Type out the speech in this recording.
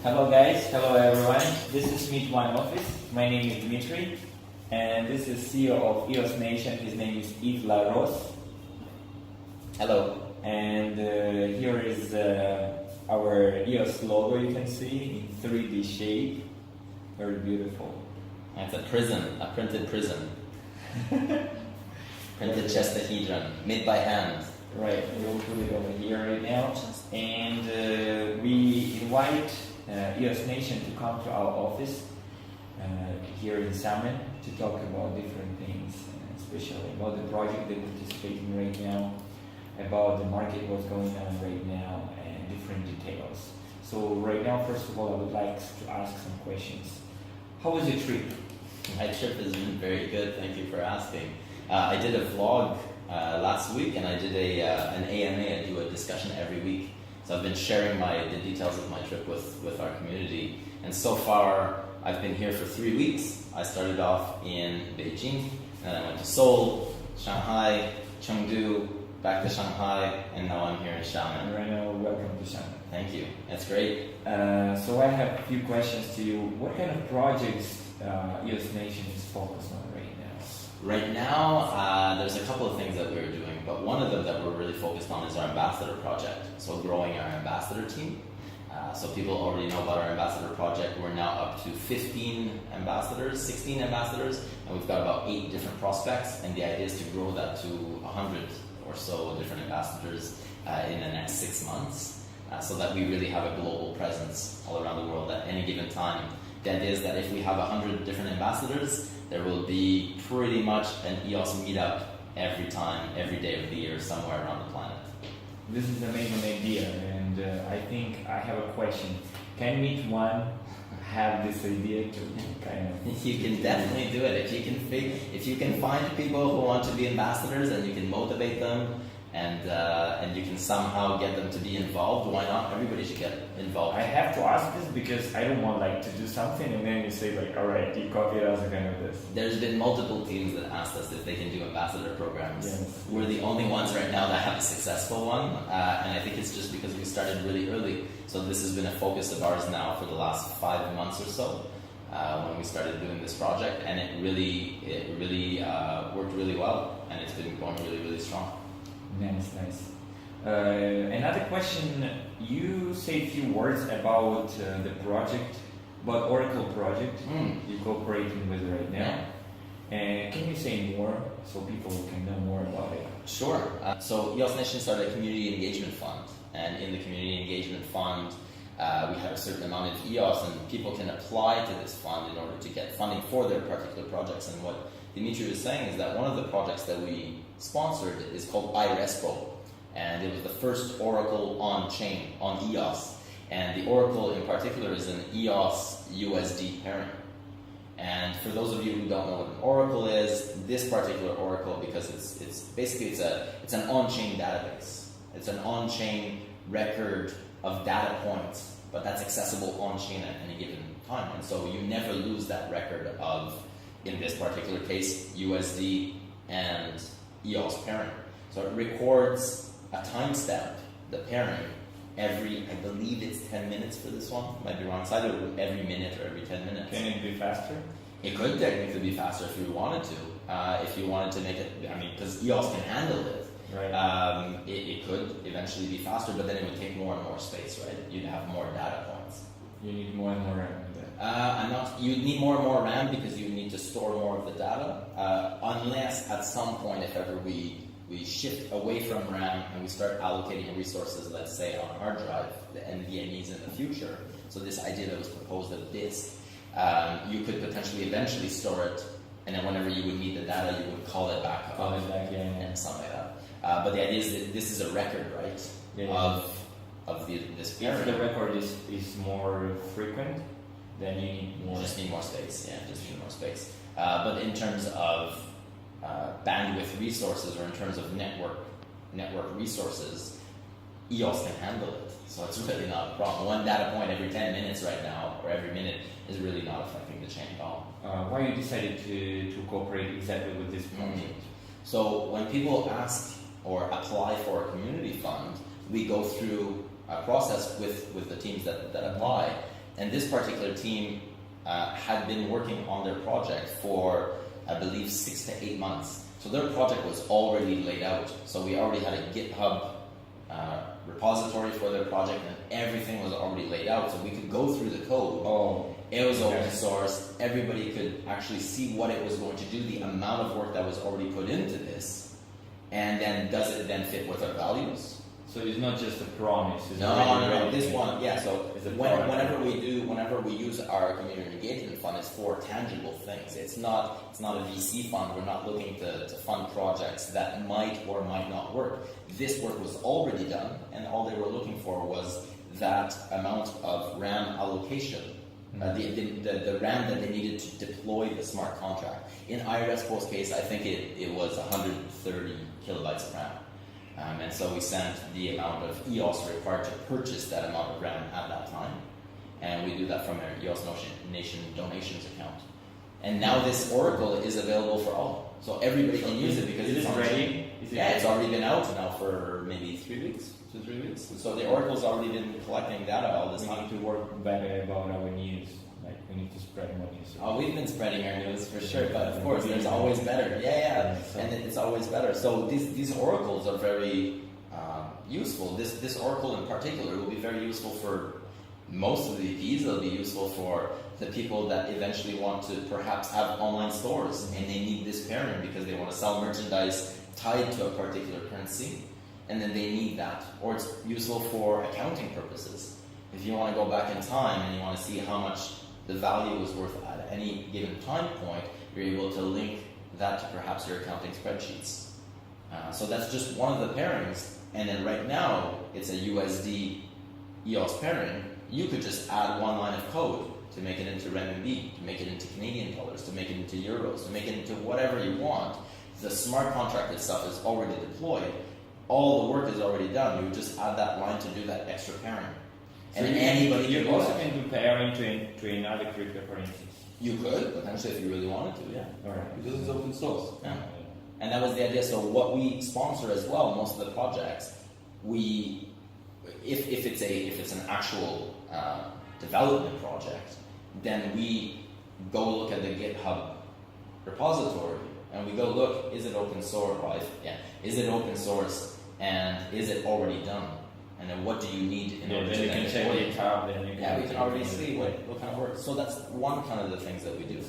Hello guys, hello everyone. This is MEET.ONE office. My name is Dmitry, and this is CEO of EOS Nation. His name is Yves Hello. And here is our EOS logo. You can see in 3D shape. Very beautiful. It's a prism, a printed prism. Printed chestahedron, made by hand. Right, we'll put it over here right now. And we invite EOS Nation to come to our office here in Salmon to talk about different things, especially about the project they're participating right now, about the market, what's going on right now, and different details. So right now, first of all, I would like to ask some questions. How was your trip? My trip has been very good, thank you for asking. I did a vlog last week, and I did an AMA. I do a discussion every week. So I've been sharing the details of my trip with our community. And so far, I've been here for 3 weeks. I started off in Beijing, and then I went to Seoul, Shanghai, Chengdu, back to Shanghai, and now I'm here in Xiamen. Right now, welcome to Xiamen. Thank you. That's great. So I have a few questions to you. What kind of projects EOS Nation is focused on right now? Right now, there's a couple of things that we're doing, but one of them that we're really focused on is our ambassador project. So growing our ambassador team. So people already know about our ambassador project. We're now up to 15 ambassadors, 16 ambassadors, and we've got about 8 different prospects. And the idea is to grow that to 100 or so different ambassadors in the next 6 months, so that we really have a global presence all around the world at any given time. The idea is that if we have 100 different ambassadors, there will be pretty much an EOS meetup every time, every day of the year, somewhere around the planet. This is an amazing idea, and I think I have a question. Can MEET.ONE have this idea to kind of... You can definitely do it. If you can find people who want to be ambassadors and you can motivate them, and you can somehow get them to be involved, why not? Everybody should get involved. I have to ask this because I don't want to do something and then you say alright, you copied us again with this. There's been multiple teams that asked us if they can do ambassador programs. Yes. We're the only ones right now that have a successful one, and I think it's just because we started really early. So this has been a focus of ours now for the last 5 months or so, when we started doing this project, and it really worked really well, and it's been going really, really strong. Nice. Another question, you say a few words about the project, about Oracle project you're cooperating with right now. Can you say more so people can know more about it? Sure. So EOS Nation started a community engagement fund, and in the community engagement fund, we have a certain amount of EOS, and people can apply to this fund in order to get funding for their particular projects. And what Dimitri was saying is that one of the projects that we sponsored is called iRespo, and it was the first Oracle on-chain, on EOS. And the Oracle in particular is an EOS USD parent. And for those of you who don't know what an Oracle is, this particular Oracle, because it's basically it's an on-chain database. It's an on-chain record of data points, but that's accessible on-chain at any given time. And so you never lose that record of, in this particular case, USD and EOS pairing. So it records a timestamp, the pairing, every, I believe it's 10 minutes for this one, might be wrong, it's either every minute or every 10 minutes. Can it be faster? It could technically be faster if you wanted to. If you wanted to make it, because EOS can handle it. Right. It could eventually be faster, but then it would take more and more space, right? You'd have more data points. You need more and more RAM. You need more and more RAM because you need to store more of the data, unless at some point, if ever we shift away from RAM and we start allocating resources, let's say on a hard drive, the NVMEs in the future. So this idea that was proposed of disk, you could potentially eventually store it, and then whenever you would need the data, you would call it back up. And something like that. But the idea is that this is a record, right? Yeah. Of this If the record is more frequent, then you need more. You just need more space. Yeah, just need more space. But in terms of bandwidth resources, or in terms of network resources, EOS can handle it. So it's really not a problem. One data point every 10 minutes right now, or every minute, is really not affecting the chain at all. Why you decided to cooperate exactly with this project? So when people ask or apply for a community fund, we go through a process with the teams that apply, And this particular team had been working on their project for, I believe, 6 to 8 months. So their project was already laid out. So we already had a GitHub repository for their project, and everything was already laid out. So we could go through the code. Oh, it was open source. Everybody could actually see what it was going to do, the amount of work that was already put into this, and then does it then fit with our values? so it's not just a promise. It's No. already This one, yeah. So It's a whenever we use our community engagement fund, it's for tangible things. It's not a VC fund. We're not looking to fund projects that might or might not work. This work was already done, and all they were looking for was that amount of RAM allocation, the RAM that they needed to deploy the smart contract. In IRESPO's case, I think it was 130 kilobytes of RAM. And so we sent the amount of EOS required to purchase that amount of RAM at that time. And we do that from our EOS Nation donations account. And now this Oracle is available for all. So everybody can use it because it's ready. It's already been out now for maybe 3 weeks, 2 3 weeks. So the Oracle's already been collecting data all this We time. need to work better about our news. Like we need to spread more news. Oh, we've been spreading our news for sure, but of course, there's always better. Yeah, So- and it's always better. So these oracles are very useful. This oracle in particular will be very useful for most of the VPs. It'll be useful for the people that eventually want to perhaps have online stores and they need this pairing because they want to sell merchandise tied to a particular currency, and then they need that. Or it's useful for accounting purposes. If you want to go back in time and you want to see how much the value is worth at any given time point, you're able to link that to perhaps your accounting spreadsheets. So that's just one of the pairings. And then right now, it's a USD EOS pairing. You could just add one line of code to make it into renminbi, to make it into Canadian dollars, to make it into euros, to make it into whatever you want. The smart contract itself is already deployed. All the work is already done. You would just add that line to do that extra pairing. So And anybody you can do also that. can do pairing to another cryptocurrencies. You could, potentially, if you really wanted to, yeah. All right. Because it's open source. Yeah. And that was the idea. So what we sponsor as well, most of the projects, if it's an actual development project, then we go look at the GitHub repository and we go look, is it open source? Is it open source and is it already done? And then what do you need in order to then you can check deploy it? the tab. Then you Yeah, we can already see what kind of work. So that's one kind of the things that we do.